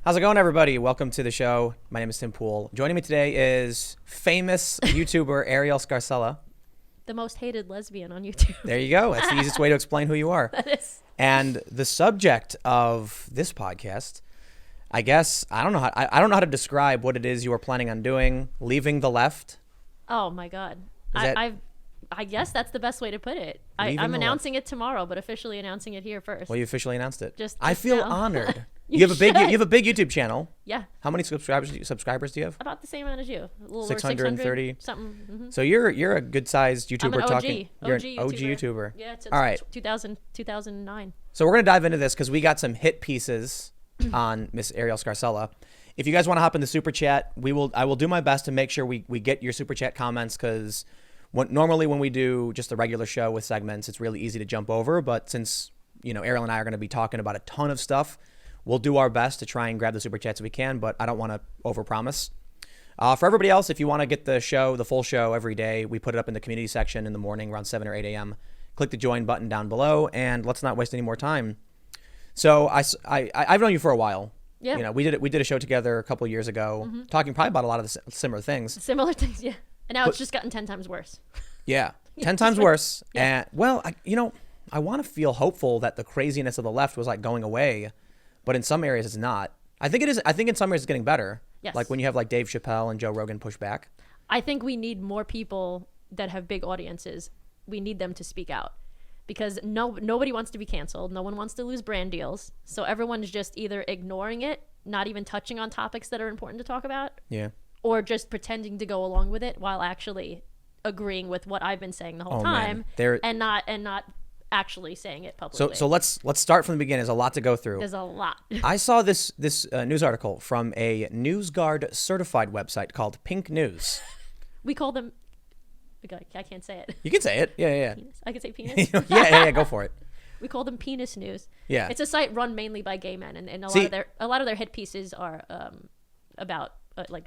How's it going, everybody? Welcome to the show. My name is Tim Pool. Joining me today is famous YouTuber Arielle Scarcella. The most hated lesbian on YouTube. There you go. That's the easiest way to explain who you are. That is. And the subject of this podcast, I guess, I don't know how to describe what it is you are planning on doing. Leaving the left. Oh my God. I guess that's the best way to put it. I'm announcing it tomorrow, but officially announcing it here first. Well, you officially announced it. Just I feel now. honored. You have a big YouTube channel. Yeah. How many subscribers do you have? About the same amount as you. A little 630 over 600 something. Mm-hmm. So you're a good sized YouTuber. I'm an OG. You're OG an OG YouTuber. Yeah, it's all right. 2009. So we're gonna dive into this because we got some hit pieces on Miss Arielle Scarcella. If you guys want to hop in the super chat, I will do my best to make sure we get your super chat comments, because normally when we do just a regular show with segments, it's really easy to jump over. But since Arielle and I are going to be talking about a ton of stuff, we'll do our best to try and grab the super chats if we can. But I don't want to overpromise. For everybody else, if you want to get the full show every day, we put it up in the community section in the morning around 7 or 8 a.m. Click the join button down below, and let's not waste any more time. So I've known you for a while. Yeah. We did a show together a couple of years ago, talking probably about a lot of the similar things. Similar things, yeah. And now it's just gotten 10 times worse. Yeah, 10 times worse. Yeah. And well, I want to feel hopeful that the craziness of the left was like going away, but in some areas it's not. I think it is. I think in some areas it's getting better. Yes. Like when you have like Dave Chappelle and Joe Rogan push back. I think we need more people that have big audiences. We need them to speak out, because nobody wants to be canceled. No one wants to lose brand deals. So everyone's just either ignoring it, not even touching on topics that are important to talk about. Yeah. Or just pretending to go along with it while actually agreeing with what I've been saying the whole time, and not actually saying it publicly. So let's start from the beginning. There's a lot to go through. There's a lot. I saw this news article from a NewsGuard certified website called Pink News. We call them. I can't say it. You can say it. Yeah. Penis. I can say penis. yeah. Go for it. We call them Penis News. Yeah. It's a site run mainly by gay men, and a lot of their hit pieces are about like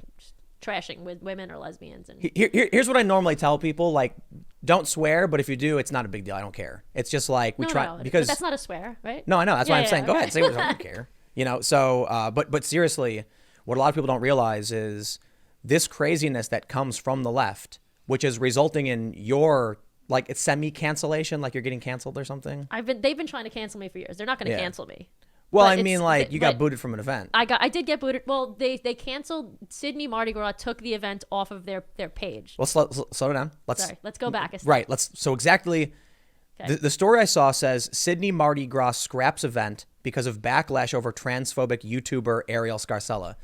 trashing with women or lesbians. And here's what I normally tell people: like, don't swear, but if you do, it's not a big deal. I don't care. It's just like because but that's not a swear, right? No, I know. That's why I'm saying go ahead, say what I don't care. So but seriously, what a lot of people don't realize is this craziness that comes from the left, which is resulting in your like it's semi-cancellation, like you're getting canceled or something. They've been trying to cancel me for years. They're not going to cancel me. Well, I mean, like you got booted from an event. I did get booted. Well, they canceled. Sydney Mardi Gras took the event off of their page. Well, slow down. Let's go back a step. Right. The story I saw says Sydney Mardi Gras scraps event because of backlash over transphobic YouTuber Arielle Scarcella.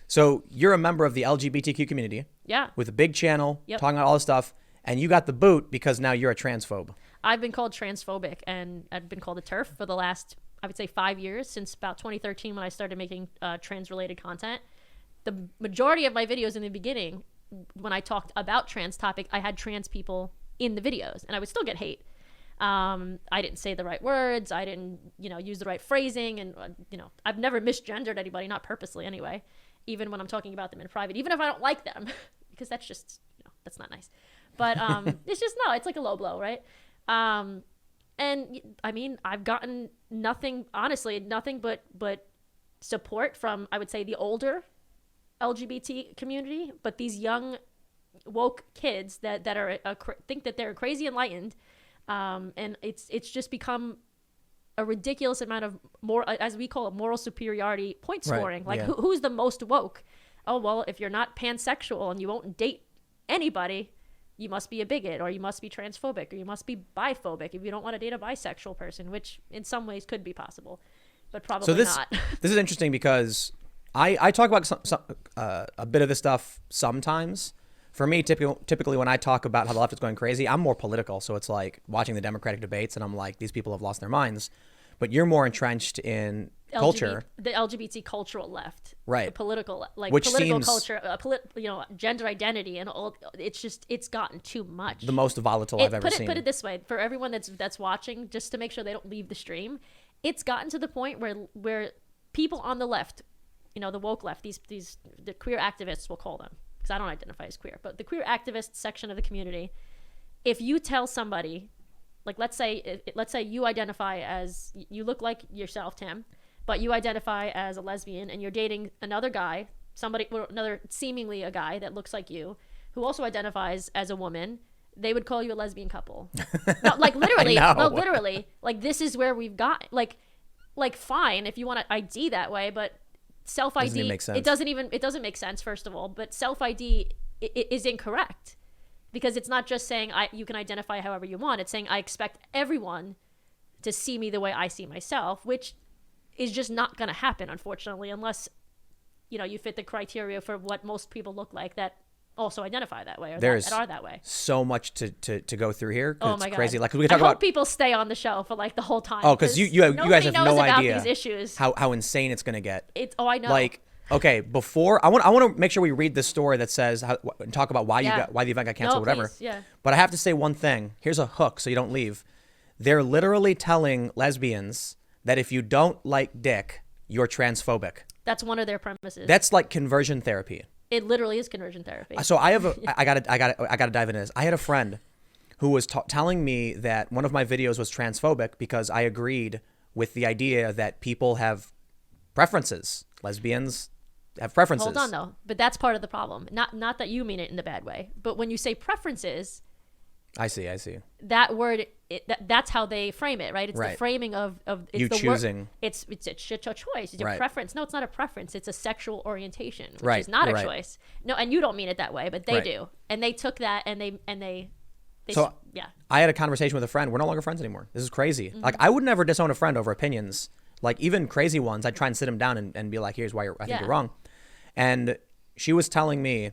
So you're a member of the LGBTQ community. Yeah. With a big channel, talking about all this stuff, and you got the boot because now you're a transphobe. I've been called transphobic, and I've been called a TERF for the last, I would say, 5 years, since about 2013 when I started making trans-related content. The majority of my videos in the beginning, when I talked about trans topic, I had trans people in the videos, and I would still get hate. I didn't say the right words. I didn't, use the right phrasing, and I've never misgendered anybody, not purposely anyway. Even when I'm talking about them in private, even if I don't like them, because that's just, that's not nice. But it's just it's like a low blow, right? And I mean, I've gotten nothing but support from, I would say, the older LGBT community, but these young woke kids that are think that they're crazy enlightened, and it's just become a ridiculous amount of as we call it, moral superiority point scoring. Right, like who's the most woke? Oh, well, if you're not pansexual and you won't date anybody, you must be a bigot, or you must be transphobic, or you must be biphobic if you don't want to date a bisexual person, which in some ways could be possible, but probably not. This is interesting because I talk about a bit of this stuff sometimes. For me, typically when I talk about how the left is going crazy, I'm more political. So it's like watching the Democratic debates and I'm like, these people have lost their minds. But you're more entrenched in culture. The LGBT cultural left. Right. The political, culture, gender identity, and all. It's gotten too much. The most volatile I've ever seen. Put it this way, for everyone that's watching, just to make sure they don't leave the stream, it's gotten to the point where people on the left, the woke left, the queer activists, we'll call them, because I don't identify as queer, but the queer activist section of the community, if you tell somebody, like let's say you identify as, you look like yourself, Tim, but you identify as a lesbian and you're dating another guy, another seemingly a guy that looks like you, who also identifies as a woman, they would call you a lesbian couple. No, like literally, no, literally, like this is where we've got like fine if you want to ID that way, but self ID, it doesn't make sense, first of all, but self ID is incorrect, because it's not just saying you can identify however you want. It's saying I expect everyone to see me the way I see myself, which is just not going to happen, unfortunately, unless you fit the criteria for what most people look like that also identify that way, or that are that way. So much to go through here. Oh my it's crazy. God. Like we talk I hope people stay on the show for like the whole time. Oh, because you guys have no idea these issues. how insane it's gonna get. I know. Like, okay, before I want to make sure we read this story that says and talk about why the event got canceled, whatever. Please, yeah. But I have to say one thing. Here's a hook so you don't leave. They're literally telling lesbians that if you don't like dick, you're transphobic. That's one of their premises. That's like conversion therapy. It literally is conversion therapy. So I gotta dive into this. I had a friend who was telling me that one of my videos was transphobic because I agreed with the idea that people have preferences. Lesbians have preferences. Hold on though, but that's part of the problem. Not that you mean it in the bad way, but when you say preferences, I see. That word, that's how they frame it, right? It's the framing of it's you the choosing. It's a choice. It's your right. preference. No, it's not a preference. It's a sexual orientation, which right. is not a right. choice. No, and you don't mean it that way, but they right. do. And they took that and they so yeah. I had a conversation with a friend. We're no longer friends anymore. This is crazy. Mm-hmm. Like I would never disown a friend over opinions. Like even crazy ones, I'd try and sit them down and be like, here's why I think you're wrong. And she was telling me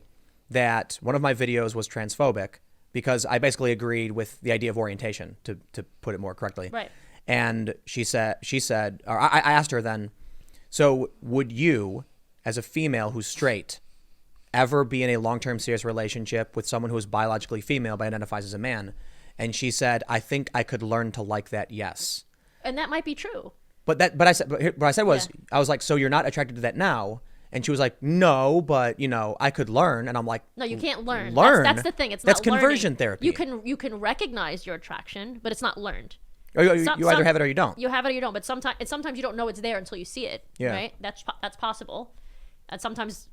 that one of my videos was transphobic because I basically agreed with the idea of orientation, to put it more correctly. Right. And she said, or I asked her then, so would you, as a female who's straight, ever be in a long-term serious relationship with someone who is biologically female but identifies as a man? And she said, I think I could learn to like that, yes. And that might be true. What I said was, I was like, so you're not attracted to that now? And she was like, no, but I could learn. And I'm like, no, you can't learn. That's the thing. That's conversion therapy. You can recognize your attraction, but it's not learned. You either have it or you don't. You have it or you don't. But sometimes you don't know it's there until you see it. Yeah. Right. That's possible. And sometimes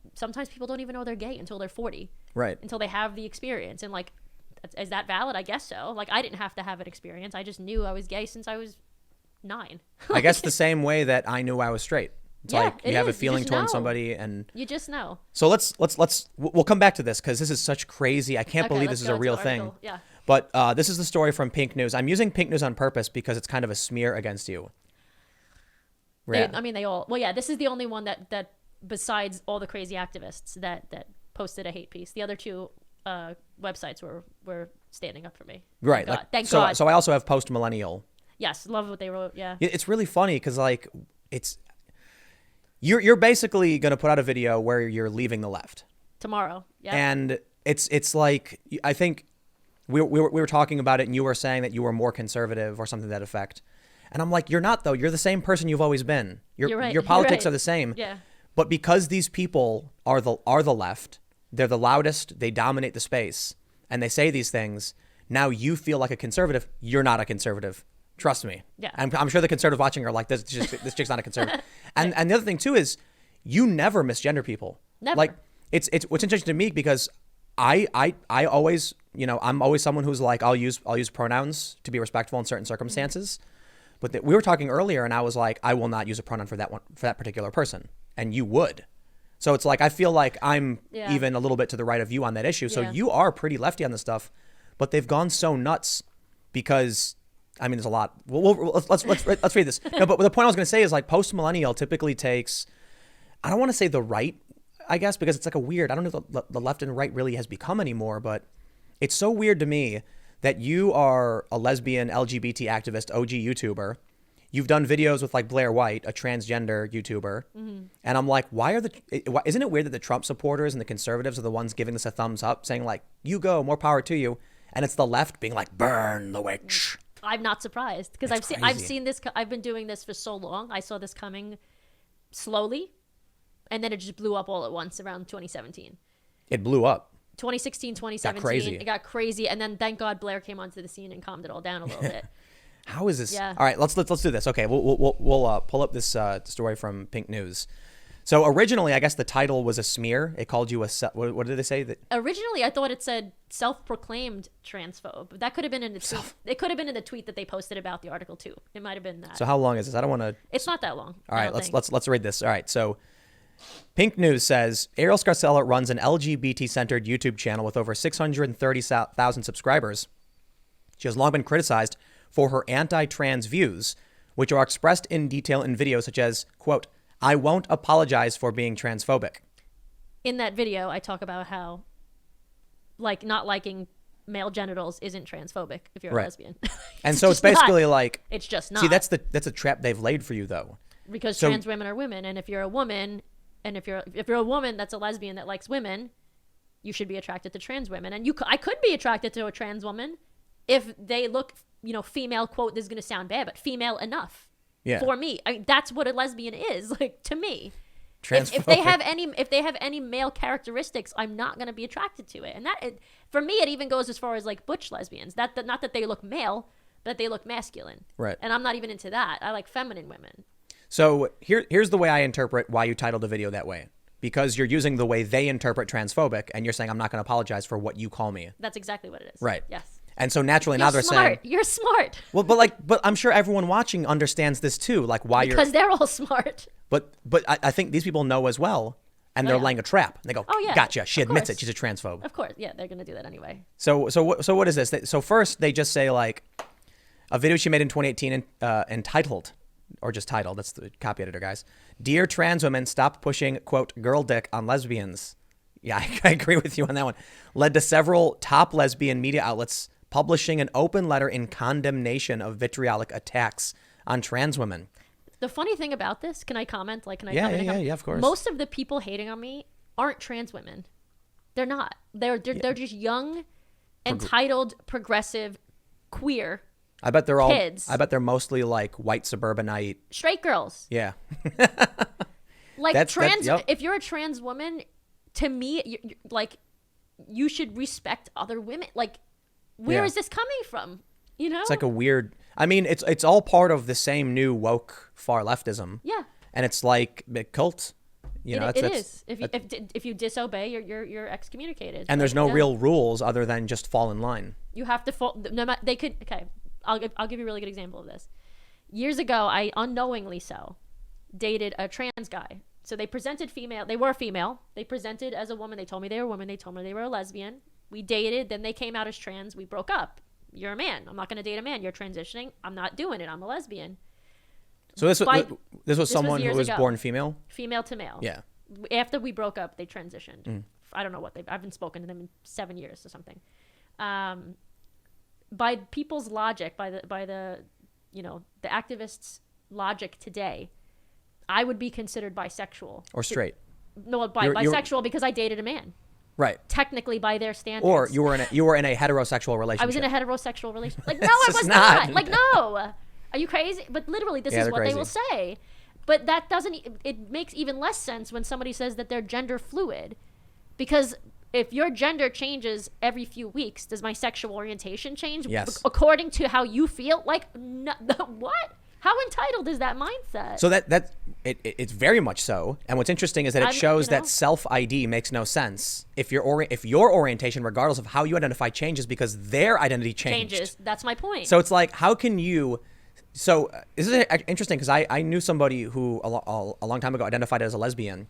people don't even know they're gay until they're 40. Right. Until they have the experience. And like, is that valid? I guess so. Like I didn't have to have an experience. I just knew I was gay since I was 9. I guess the same way that I knew I was straight. It's like you have a feeling towards somebody and you just know. So we'll come back to this because this is such crazy. I can't believe this is a real thing. Yeah. But this is the story from Pink News. I'm using Pink News on purpose because it's kind of a smear against you. They all. Well, yeah. This is the only one that besides all the crazy activists that posted a hate piece. The other two websites were standing up for me. Right. Thank God. So I also have Post Millennial. Yes, love what they wrote. Yeah. It's really funny because like it's. You're basically going to put out a video where you're leaving the left tomorrow. Yeah. And it's like, I think we were talking about it and you were saying that you were more conservative or something to that effect. And I'm like, you're not though. You're the same person you've always been. You're right. Your politics are the same. Yeah. But because these people are the left, they're the loudest, they dominate the space and they say these things. Now you feel like a conservative. You're not a conservative. Trust me. Yeah. I'm sure the conservatives watching are like, this chick's not a conservative. And the other thing too is you never misgender people. Never. Like it's what's interesting to me because I always, I'm always someone who's like, I'll use pronouns to be respectful in certain circumstances. But we were talking earlier and I was like, I will not use a pronoun for that particular person. And you would. So it's like, I feel like I'm even a little bit to the right of you on that issue. So you are pretty lefty on this stuff, but they've gone so nuts because I mean, there's a lot. Let's read this. No, but the point I was going to say is like Post Millennial typically takes, I don't want to say the right, I guess, because it's like a weird, I don't know if the left and right really has become anymore, but it's so weird to me that you are a lesbian LGBT activist, OG YouTuber. You've done videos with like Blair White, a transgender YouTuber. Mm-hmm. And I'm like, isn't it weird that the Trump supporters and the conservatives are the ones giving this a thumbs up, saying like, you go, more power to you. And it's the left being like, burn the witch. I'm not surprised because I've seen this. I've been doing this for so long. I saw this coming slowly, and then it just blew up all at once around 2017. It blew up. 2016, 2017. It got crazy, and then thank God Blair came onto the scene and calmed it all down a little bit. How is this? Yeah. All right, let's do this. Okay, we'll pull up this story from Pink News. So originally, I guess the title was a smear. It called you a what did they say? Originally, I thought it said self-proclaimed transphobe. That could have been in the tweet. It could have been in the tweet that they posted about the article too. It might have been that. So how long is this? I don't want to. It's not that long. All right, let's read this. All right, so Pink News says Arielle Scarcella runs an LGBT-centered YouTube channel with over 630,000 subscribers. She has long been criticized for her anti-trans views, which are expressed in detail in videos such as, quote, "I won't apologize for being transphobic." In that video, I talk about how, like, not liking male genitals isn't transphobic if you're a lesbian. And so it's basically like, it's just not. See, that's a trap they've laid for you, though. Because trans women are women, and if you're a woman, and if you're a woman that's a lesbian that likes women, you should be attracted to trans women. And I could be attracted to a trans woman if they look, female, quote, this is going to sound bad, but female enough. Yeah. For me, that's what a lesbian is, like, to me. If they have any male characteristics, I'm not going to be attracted to it. And for me, it even goes as far as like butch lesbians. Not that they look male, but that they look masculine. Right. And I'm not even into that. I like feminine women. So here's the way I interpret why you titled the video that way. Because you're using the way they interpret transphobic, and you're saying I'm not going to apologize for what you call me. That's exactly what it is. Right. Yes. And so naturally You're now they're smart. saying You're smart. Well, but I'm sure everyone watching understands this too, like why because they're all smart. But I think these people know as well, and they're laying a trap. They go, gotcha. She admits it. She's a transphobe. Of course, yeah, they're gonna do that anyway. So what is this? So first they just say like a video she made in 2018 entitled, or just titled. That's the copy editor, guys. "Dear trans women, stop pushing, quote, girl dick on lesbians." Yeah, I agree with you on that one. Led to several top lesbian media outlets publishing an open letter in condemnation of vitriolic attacks on trans women. The funny thing about this, can I comment? Like, can I yeah, comment? Yeah, of course. Most of the people hating on me aren't trans women. They're not. They're just young, entitled, progressive, queer. I bet they're all kids. I bet they're mostly like white suburbanite straight girls. Yeah. Like if you're a trans woman, to me, you should respect other women. Like, where is this coming from? It's like a weird. I mean, it's all part of the same new woke far leftism. Yeah. And it's like a cult. It is. If you disobey, you're excommunicated. And there's no real rules other than just fall in line. You have to fall. No, they could. Okay, I'll give you a really good example of this. Years ago, I unknowingly dated a trans guy. So they presented female. They were female. They presented as a woman. They told me they were a woman. They told me they were a lesbian. We dated. Then they came out as trans. We broke up. You're a man. I'm not going to date a man. You're transitioning. I'm not doing it. I'm a lesbian. So this was someone who was born female? Female to male. Yeah. After we broke up, they transitioned. I don't know what I haven't spoken to them in 7 years or something. By people's logic, by the the activists' logic today, I would be considered bisexual. Or straight. No, bisexual because I dated a man. Right. Technically by their standards. Or you were in a heterosexual relationship. I was in a heterosexual relationship. Like, no, I was not. Like, no. Are you crazy? But literally, this is what they will say. But that doesn't, it makes even less sense when somebody says that they're gender fluid. Because if your gender changes every few weeks, does my sexual orientation change? Yes. According to how you feel? Like, no, what? How entitled is that mindset? So it's very much so. And what's interesting is that it shows that self-ID makes no sense. If your orientation, regardless of how you identify, changes because their identity changes. That's my point. So it's like, how can you... So this is interesting because I knew somebody who a long time ago identified as a lesbian,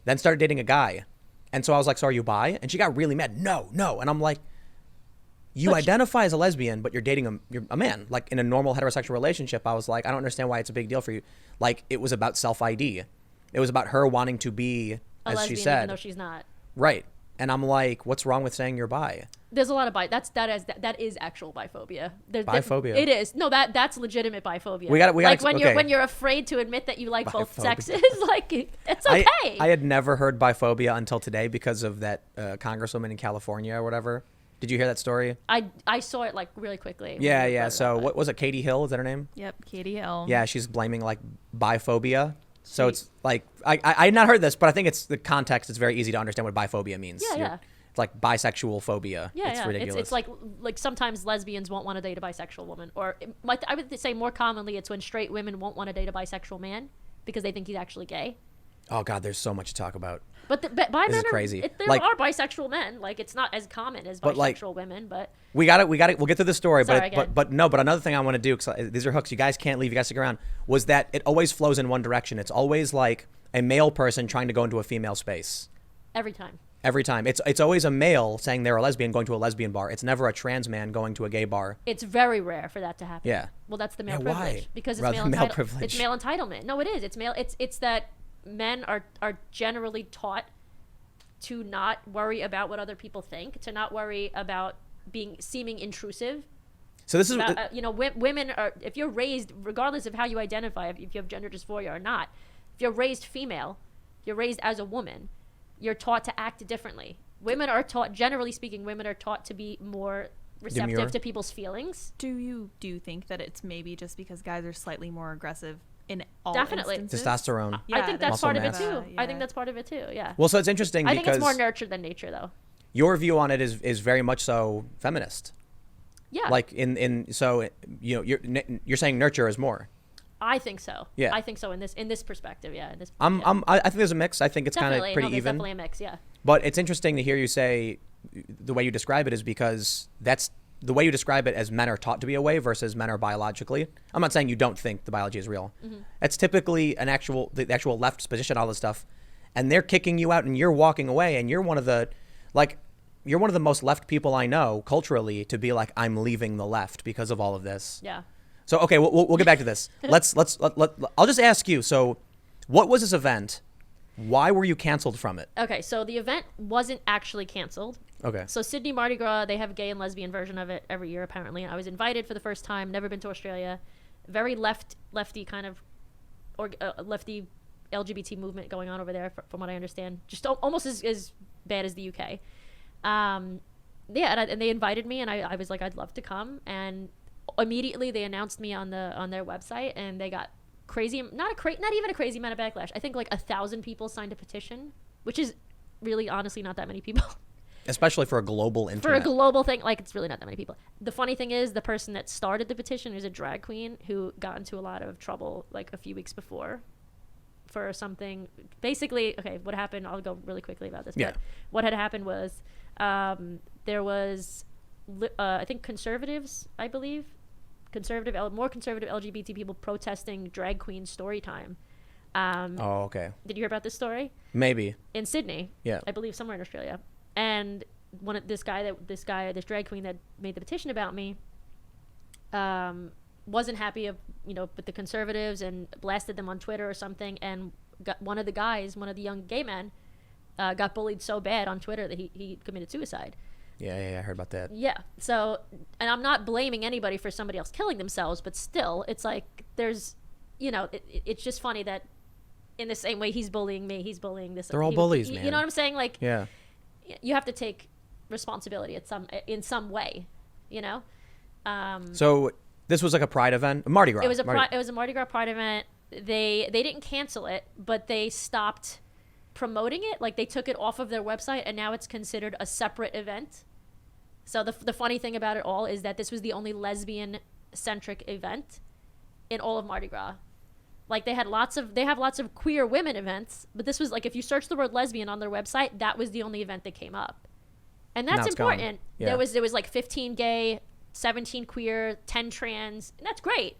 then started dating a guy. And so I was like, so are you bi? And she got really mad. No. And I'm like, you identify as a lesbian, but you're dating you're a man. Like in a normal heterosexual relationship, I was like, I don't understand why it's a big deal for you. Like it was about self-ID. It was about her wanting to be, as lesbian, she said. Even though she's not. Right. And I'm like, what's wrong with saying you're bi? There's a lot of bi. That is actual biphobia. Biphobia. It is. No, that's legitimate biphobia. We got like when you're afraid to admit that you like both sexes. Like it's okay. I had never heard biphobia until today because of that congresswoman in California or whatever. Did you hear that story? I saw it like really quickly. Yeah. So what was it? Katie Hill, is that her name? Yep, Katie Hill. Yeah, she's blaming like biphobia. So it's like I had not heard this, but I think it's the context. It's very easy to understand what biphobia means. Yeah. like bisexual phobia. Yeah, It's yeah. ridiculous. It's like sometimes lesbians won't want to date a bisexual woman, or I would say more commonly it's when straight women won't want to date a bisexual man because they think he's actually gay. Oh God, there's so much to talk about. But bi This men is crazy. There Like- are bisexual men. Like it's not as common as But, like, bisexual women, but We'll get to the story, Sorry, but another thing I want to do, because these are hooks, you guys can't leave, you guys stick around, was that it always flows in one direction. It's always like a male person trying to go into a female space. every time. Every time. It's always a male saying they're a lesbian going to a lesbian bar. It's never a trans man going to a gay bar. It's very rare for that to happen. Yeah. Well, that's the male Yeah, why? privilege because it's Rather male, male privilege. It's male entitlement. No, it is. It's male. It's that men are generally taught to not worry about what other people think, to not worry about seeming intrusive. So this is Women are, if you're raised, regardless of how you identify, if you have gender dysphoria or not, if you're raised female, you're raised as a woman, you're taught to act differently. Women are taught, generally speaking, women are taught to be more receptive Demure. to people's feelings. Do you think that it's maybe just because guys are slightly more aggressive in all Definitely. instances? testosterone. I think that's Muscle part of it mass. too. Yeah. I think that's part of it too. Yeah. Well, so it's interesting I think because it's more nurture than nature, though. your view on it is very much so feminist. Yeah. Like so you're saying nurture is more. I think so. Yeah. I think so in this perspective. Yeah. In this. I think there's a mix. I think it's kind definitely of pretty there's even. Definitely a mix. Yeah. But it's interesting to hear you say the way you describe it is because that's the way you describe it as men are taught to be a way versus men are biologically. I'm not saying you don't think the biology is real. It's typically the actual left's position, all this stuff, and they're kicking you out and you're walking away and you're one of the most left people I know culturally to be like, I'm leaving the left because of all of this. Yeah. So okay, we'll get back to this. I'll just ask you. So, what was this event? Why were you canceled from it? Okay. So the event wasn't actually canceled. Okay. So Sydney Mardi Gras, they have a gay and lesbian version of it every year apparently. I was invited for the first time. Never been to Australia. Very lefty kind of, lefty LGBT movement going on over there, from what I understand. Just almost as bad as the UK. And they invited me, and I was like, I'd love to come. And immediately they announced me on their website, and they got crazy, not even a crazy amount of backlash. I think like 1,000 people signed a petition, which is really honestly not that many people. Especially for a global internet. For a global thing, like it's really not that many people. The funny thing is, the person that started the petition is a drag queen who got into a lot of trouble like a few weeks before for something. Basically, okay, what happened, I'll go really quickly about this. Yeah. But what had happened was there was, I think conservatives, more conservative LGBT people protesting drag queen story time. Oh, okay. Did you hear about this story? Maybe. In Sydney, Yeah. I believe somewhere in Australia. And this drag queen that made the petition about me, wasn't happy with the conservatives and blasted them on Twitter or something. And one of the young gay men, got bullied so bad on Twitter that he committed suicide. Yeah, I heard about that. Yeah. So, and I'm not blaming anybody for somebody else killing themselves, but still, it's like there's, it's just funny that in the same way he's bullying me, he's bullying this. They're all bullies, man. You know what I'm saying? Like, Yeah. you have to take responsibility in some way, So this was like a pride event, a Mardi Gras. It was a Mardi Gras pride event. They didn't cancel it, but they stopped promoting it. Like they took it off of their website, and now it's considered a separate event. So the funny thing about it all is that this was the only lesbian centric event in all of Mardi Gras. Like they have lots of queer women events, but this was like, if you search the word lesbian on their website, that was the only event that came up. And that's Now it's gone. important. Yeah. There was like 15 gay, 17 queer, 10 trans, and that's great.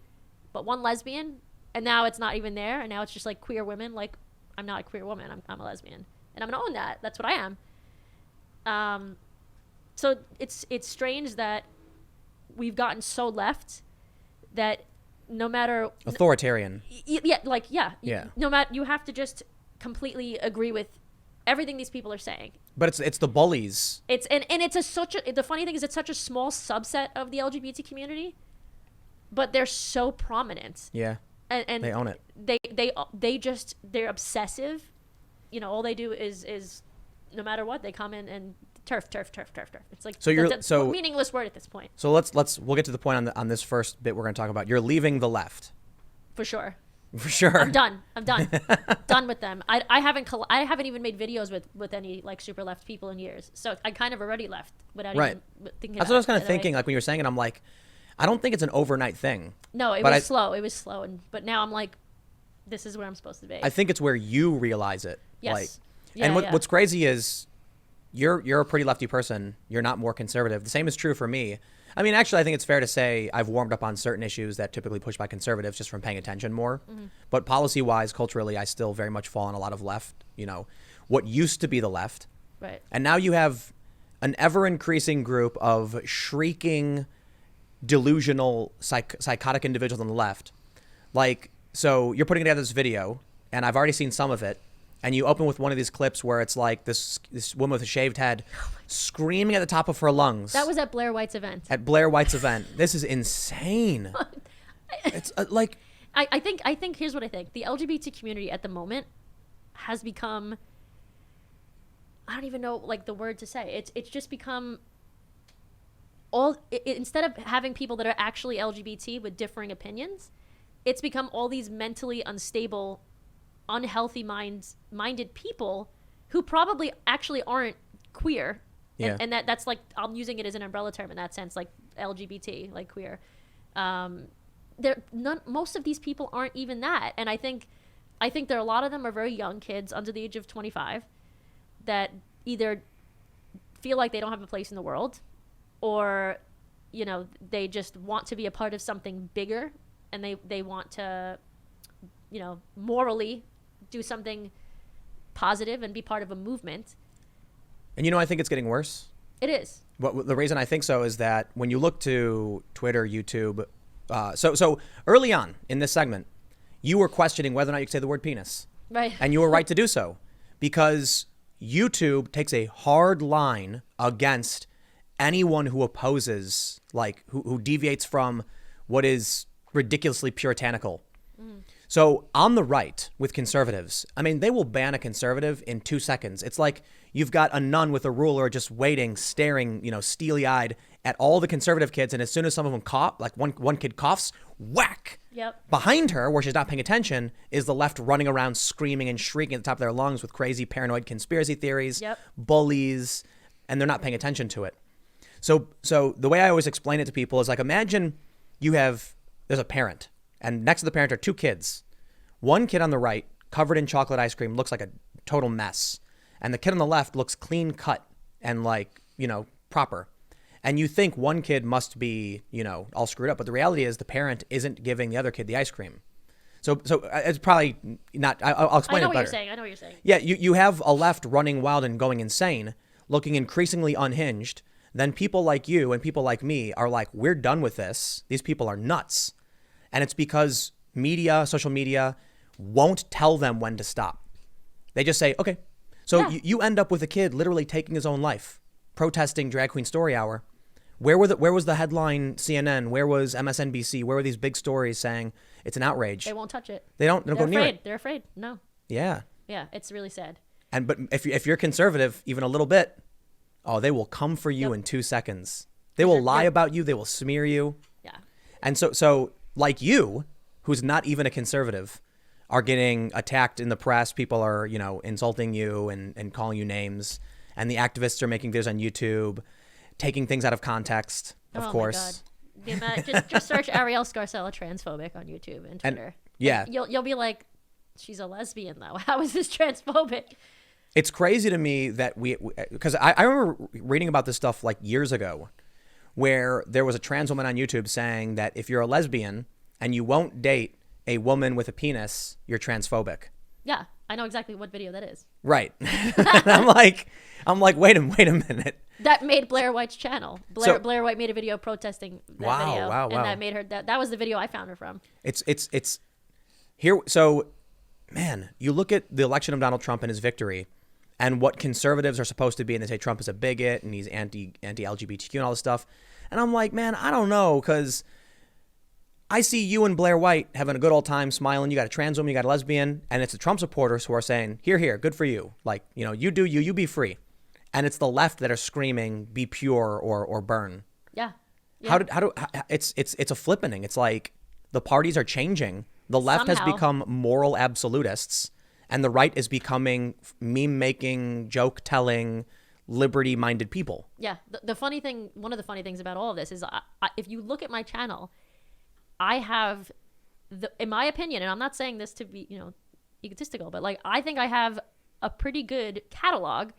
But one lesbian, and now it's not even there, and now it's just like queer women. Like, I'm not a queer woman, I'm a lesbian. And I'm gonna own that. That's what I am. So it's strange that we've gotten so left that no matter authoritarian. Yeah. No matter, you have to just completely agree with everything these people are saying. But it's the bullies. The funny thing is, it's such a small subset of the LGBT community, but they're so prominent. Yeah. And they own it. They're obsessive. All they do is no matter what, they come in and turf. It's like, that's a meaningless word at this point. So we'll get to the point on this first bit we're going to talk about. You're leaving the left. For sure. For sure. I'm done. Done with them. I haven't even made videos with any like super left people in years. So I kind of already left without even thinking. That's what I was kind of thinking. Like when you were saying it, I'm like, I don't think it's an overnight thing. No, it was slow. It was slow, but now I'm like, this is where I'm supposed to be. I think it's where you realize it. Yes. Like, Yeah, and yeah. what's crazy is you're a pretty lefty person. You're not more conservative. The same is true for me. I mean, actually, I think it's fair to say I've warmed up on certain issues that typically push by conservatives just from paying attention more. Mm-hmm. But policy-wise, culturally, I still very much fall on a lot of left, what used to be the left. Right. And now you have an ever-increasing group of shrieking, delusional, psychotic individuals on the left. Like, so you're putting together this video, and I've already seen some of it, and you open with one of these clips where it's like this woman with a shaved head screaming at the top of her lungs. That was at Blair White's event. At Blair White's event. This is insane. It's like... I think here's what I think. The LGBT community at the moment has become, I don't even know like the word to say. It's just become instead of having people that are actually LGBT with differing opinions, it's become all these mentally unstable, unhealthy minded people who probably actually aren't queer. Yeah. And that's like, I'm using it as an umbrella term in that sense, like LGBT, like queer. Most of these people aren't even that. And I think there are a lot of them are very young kids under the age of 25 that either feel like they don't have a place in the world, or, they just want to be a part of something bigger, and they want to, morally do something positive and be part of a movement. And I think it's getting worse. It is. But the reason I think so is that when you look to Twitter, YouTube, so early on in this segment, you were questioning whether or not you could say the word penis. Right. And you were right to do so, because YouTube takes a hard line against anyone who opposes, like who deviates from what is ridiculously puritanical. So on the right with conservatives, I mean, they will ban a conservative in 2 seconds. It's like you've got a nun with a ruler just waiting, staring, steely-eyed at all the conservative kids. And as soon as some of them cough, like one kid coughs, whack. Yep. Behind her, where she's not paying attention, is the left running around screaming and shrieking at the top of their lungs with crazy paranoid conspiracy theories, bullies, and they're not paying attention to it. So the way I always explain it to people is like, imagine there's a parent, and next to the parent are two kids. One kid on the right, covered in chocolate ice cream, looks like a total mess. And the kid on the left looks clean cut and like, proper. And you think one kid must be, all screwed up. But the reality is the parent isn't giving the other kid the ice cream. So it's probably not, I'll explain it better. I know what you're saying. Yeah, you have a left running wild and going insane, looking increasingly unhinged. Then people like you and people like me are like, we're done with this. These people are nuts. And it's because social media won't tell them when to stop. They just say, okay. So you end up with a kid literally taking his own life, protesting Drag Queen Story Hour. Where was the headline CNN? Where was MSNBC? Where were these big stories saying it's an outrage? They won't touch it. They don't go near it. They're afraid. No. Yeah. Yeah, it's really sad. But if you're conservative, even a little bit, they will come for you in 2 seconds. They will lie about you. They will smear you. Yeah. And so like you, who's not even a conservative, are getting attacked in the press. People are, insulting you and calling you names. And the activists are making videos on YouTube, taking things out of context, of course. My God. Just search Arielle Scarcella transphobic on YouTube and Twitter. Yeah. You'll be like, she's a lesbian though. How is this transphobic? It's crazy to me that because I remember reading about this stuff like years ago, where there was a trans woman on YouTube saying that if you're a lesbian and you won't date a woman with a penis, you're transphobic. Yeah, I know exactly what video that is. Right. And I'm like, wait a minute. That made Blair White's channel. Blair White made a video protesting that video. Wow. And that made her, that was the video I found her from. It's here. So, man, you look at the election of Donald Trump and his victory and what conservatives are supposed to be, and they say Trump is a bigot and he's anti-LGBTQ and all this stuff. And I'm like, man, I don't know, because I see you and Blair White having a good old time smiling. You got a trans woman, you got a lesbian, and it's the Trump supporters who are saying, here, good for you. Like, you do you be free. And it's the left that are screaming, be pure or burn. Yeah. How it's a flippening. It's like the parties are changing The left has Somehow. become moral absolutists, and the right is becoming meme-making, joke-telling, liberty-minded people. Yeah. The funny thing, one of the funny things about all of this is if you look at my channel, I have, in my opinion, and I'm not saying this to be, egotistical, but like, I think I have a pretty good catalog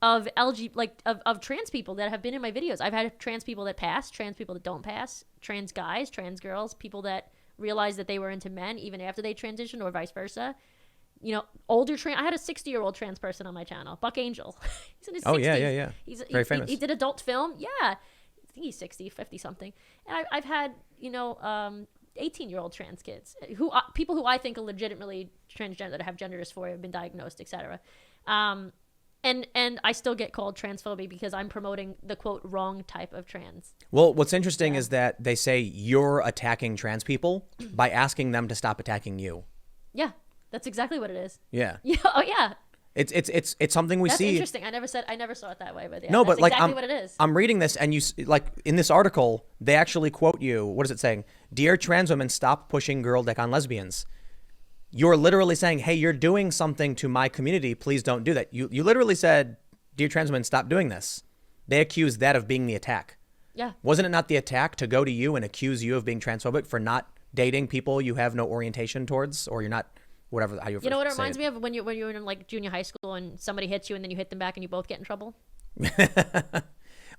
of of trans people that have been in my videos. I've had trans people that pass, trans people that don't pass, trans guys, trans girls, people that realized that they were into men even after they transitioned, or vice versa. Older trans. I had a 60-year-old trans person on my channal, Buck Angel. He's in his 60s. Oh, yeah. He's very famous. He did adult film. Yeah, I think he's 60, 50 something. And I've had 18-year-old trans kids people who I think are legitimately transgender, that have gender dysphoria, have been diagnosed, etc. And I still get called transphobic because I'm promoting the quote wrong type of trans. Well, what's interesting is that they say you're attacking trans people by asking them to stop attacking you. Yeah, that's exactly what it is. Yeah. Yeah. Oh yeah. It's something we That's see. interesting. I never saw it that way, but yeah, No, that's but like exactly what it is. I'm reading this, and in this article, they actually quote you. What is it saying? Dear trans women, stop pushing girl dick on lesbians. You're literally saying, hey, you're doing something to my community. Please don't do that. You literally said, dear trans women, stop doing this. They accused that of being the attack. Yeah. Wasn't it not the attack to go to you and accuse you of being transphobic for not dating people you have no orientation towards, or you're not, whatever, how you know what it reminds me of? When you're in like junior high school and somebody hits you and then you hit them back and you both get in trouble?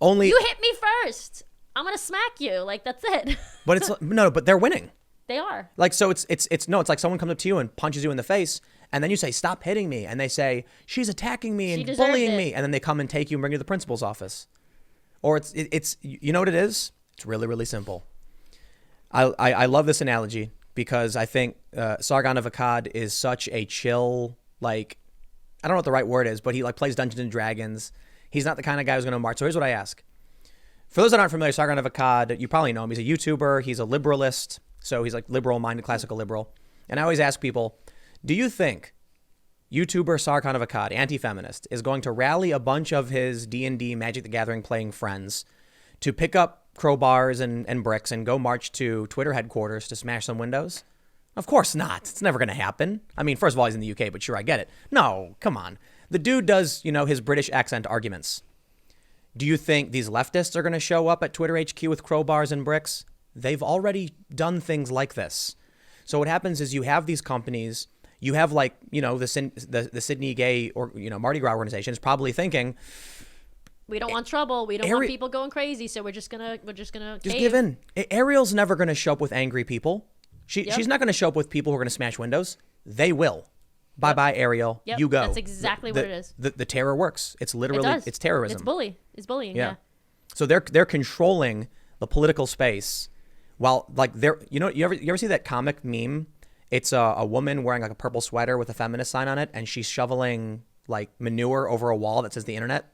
Only you hit me first. I'm going to smack you. Like, that's it. But it's no, but they're winning. They are. Like, so it's like someone comes up to you and punches you in the face, and then you say, stop hitting me. And they say, she's attacking me and bullying me. And then they come and take you and bring you to the principal's office. Or it's you know what it is? It's really, really simple. I love this analogy because I think Sargon of Akkad is such a chill, like, I don't know what the right word is, but he like plays Dungeons and Dragons. He's not the kind of guy who's going to march. So here's what I ask. For those that aren't familiar, Sargon of Akkad, you probably know him. He's a YouTuber. He's a liberalist. So he's like liberal-minded, classical liberal. And I always ask people, do you think YouTuber Sargon of Akkad, anti-feminist, is going to rally a bunch of his D&D Magic the Gathering playing friends to pick up crowbars and bricks and go march to Twitter headquarters to smash some windows? Of course not. It's never going to happen. I mean, first of all, he's in the UK, but sure, I get it. No, come on. The dude does, his British accent arguments. Do you think these leftists are going to show up at Twitter HQ with crowbars and bricks? They've already done things like this. So what happens is you have these companies, you have like, the Sydney Gay or, Mardi Gras organization is probably thinking, we don't want trouble. We don't want people going crazy. So we're just gonna give in. Arielle's never going to show up with angry people. She's not going to show up with people who are going to smash windows. They will. Bye-bye, Arielle. Yep. You go. That's exactly what it is. The terror works. It's literally, it's terrorism. It's bullying. Yeah. So they're controlling the political space. While like you ever see that comic meme? It's a woman wearing like a purple sweater with a feminist sign on it, and she's shoveling like manure over a wall that says the internet.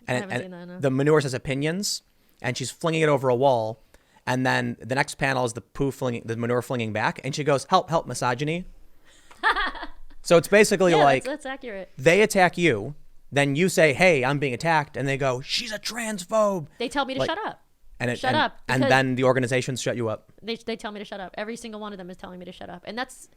And the manure says opinions, and she's flinging it over a wall. And then the next panel is the manure flinging back, and she goes, "Help, misogyny." So it's basically like that's accurate. They attack you, then you say, "Hey, I'm being attacked," and they go, "She's a transphobe." They tell me to shut up. Shut up. And then the organizations shut you up. They tell me to shut up. Every single one of them is telling me to shut up. And that's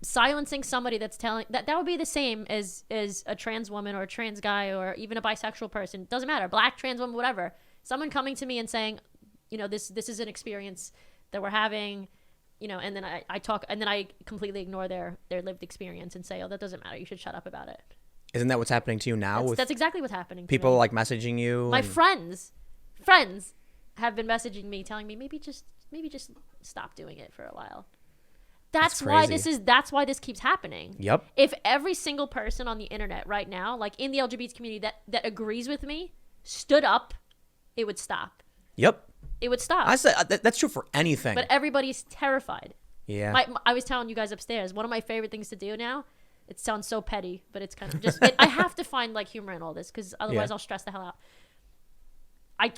silencing somebody that's telling that would be the same as a trans woman or a trans guy or even a bisexual person. Doesn't matter. Black, trans woman, whatever. Someone coming to me and saying, this is an experience that we're having, and then I talk and then I completely ignore their lived experience and say, oh, that doesn't matter. You should shut up about it. Isn't that what's happening to you now? That's exactly what's happening to people me. like messaging you. My friends have been messaging me telling me maybe just stop doing it for a while. That's why this keeps happening. Yep. If every single person on the internet right now, like in the LGBT community that agrees with me, stood up, it would stop. Yep. It would stop. I said that's true for anything. But everybody's terrified. Yeah. I was telling you guys upstairs, one of my favorite things to do now, it sounds so petty, but it's kind of just I have to find like humor in all this because otherwise I'll stress the hell out.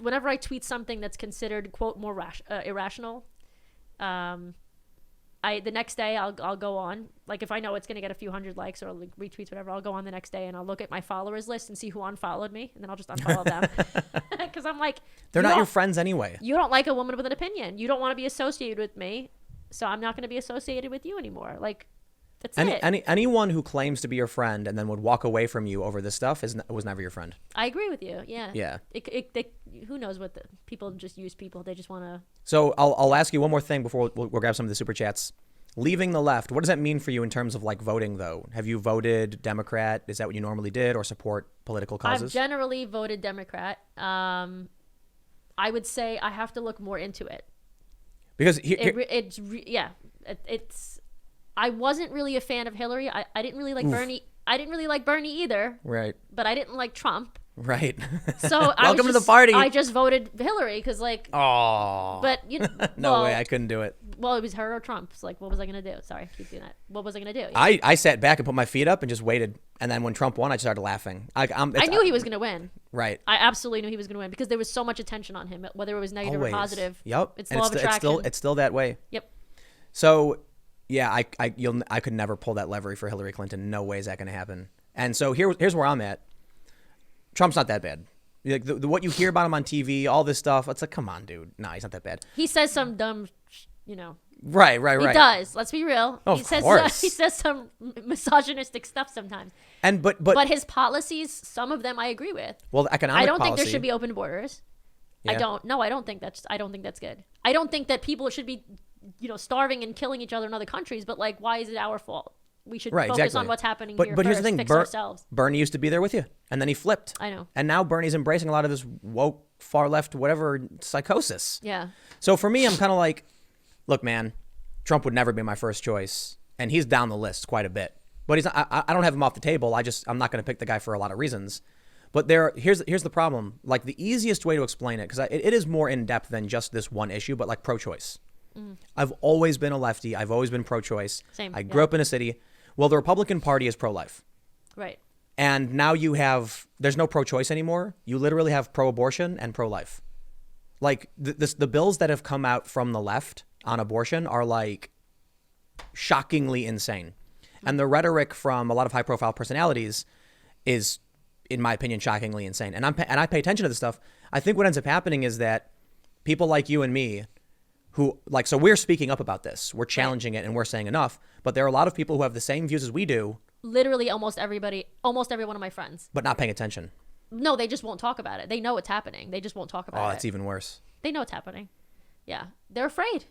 Whenever I tweet something that's considered quote more irrational, the next day I'll go on, like if I know it's gonna get a few hundred likes or like retweets, whatever, I'll go on the next day and I'll look at my followers list and see who unfollowed me, and then I'll just unfollow them because I'm like, they're not your friends anyway. You don't like a woman with an opinion. You don't want to be associated with me, so I'm not going to be associated with you anymore. Like, that's it. Anyone who claims to be your friend and then would walk away from you over this stuff was never your friend. I agree with you. Yeah. Yeah. Who knows what people just use people. They just want to. So I'll ask you one more thing before we'll grab some of the super chats. Leaving the left, what does that mean for you in terms of like voting though? Have you voted Democrat? Is that what you normally did, or support political causes? I've generally voted Democrat. I would say I have to look more into it. Because it's. I wasn't really a fan of Hillary. I didn't really like Bernie. I didn't really like Bernie either. Right. But I didn't like Trump. Right. So welcome to the party. I just voted Hillary because like. Oh. But you know. No way, I couldn't do it. Well, it was her or Trump. It's like, what was I gonna do? Sorry, keep doing that. What was I gonna do? I sat back and put my feet up and just waited. And then when Trump won, I just started laughing. I knew he was gonna win. Right. I absolutely knew he was gonna win because there was so much attention on him, whether it was negative Always. or positive. Yep. It's law of attraction. It's still that way. Yep. So. Yeah, I could never pull that lever for Hillary Clinton. No way is that going to happen. And so here's where I'm at. Trump's not that bad. Like what you hear about him on TV, all this stuff. It's like, come on, dude. Nah, he's not that bad. He says some dumb, Right. He does. Let's be real. Of course. He says some misogynistic stuff sometimes. And but his policies, some of them I agree with. Well, economic I don't policy, think there should be open borders. Yeah. I don't think that's good. I don't think that people should be starving and killing each other in other countries, but like, why is it our fault? We should focus on what's happening here but first, here's the thing, fix ourselves. Bernie used to be there with you, and then he flipped. I know. And now Bernie's embracing a lot of this woke, far left, whatever psychosis. Yeah. So for me, I'm kind of like, look, man, Trump would never be my first choice, and he's down the list quite a bit. But he's not, I don't have him off the table. I'm not going to pick the guy for a lot of reasons. But here's the problem. Like the easiest way to explain it, because it is more in depth than just this one issue, but like pro-choice. I've always been a lefty. I've always been pro-choice. Same. I grew up in a city. Well, the Republican Party is pro-life. Right. And now there's no pro-choice anymore. You literally have pro-abortion and pro-life. Like the bills that have come out from the left on abortion are like shockingly insane. And the rhetoric from a lot of high-profile personalities is, in my opinion, shockingly insane. And I pay attention to this stuff. I think what ends up happening is that people like you and me so we're speaking up about this. We're challenging it and we're saying enough. But there are a lot of people who have the same views as we do. Literally almost every one of my friends. But not paying attention. No, they just won't talk about it. They know it's happening. They just won't talk about it. Oh, it's even worse. They know it's happening. Yeah. They're afraid.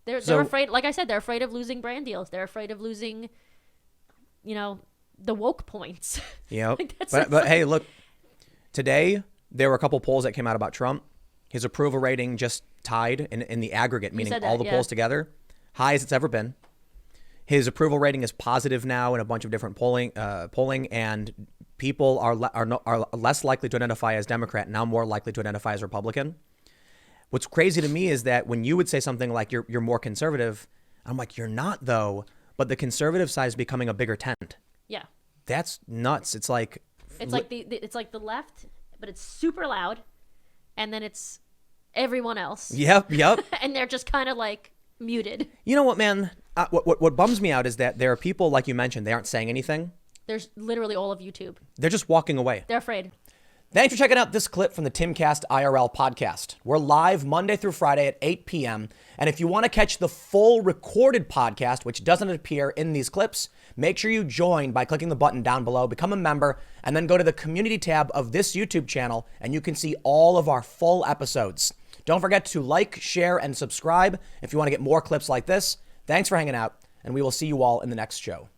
They're afraid. Like I said, they're afraid of losing brand deals. They're afraid of losing, the woke points. Yep. But hey, look, today there were a couple polls that came out about Trump. His approval rating just tied in the aggregate, meaning all the polls together, high as it's ever been. His approval rating is positive now in a bunch of different polling, and people are less likely to identify as Democrat, now more likely to identify as Republican. What's crazy to me is that when you would say something like you're more conservative, I'm like, you're not though, but the conservative side is becoming a bigger tent. Yeah. That's nuts. It's like the left, but it's super loud, and then it's everyone else. Yep. And they're just kind of like muted. You know what, man? What bums me out is that there are people, like you mentioned, they aren't saying anything. There's literally all of YouTube. They're just walking away. They're afraid. Thanks for checking out this clip from the Timcast IRL podcast. We're live Monday through Friday at 8 p.m. And if you want to catch the full recorded podcast, which doesn't appear in these clips, make sure you join by clicking the button down below, become a member, and then go to the community tab of this YouTube channel, and you can see all of our full episodes. Don't forget to like, share, and subscribe if you want to get more clips like this. Thanks for hanging out, and we will see you all in the next show.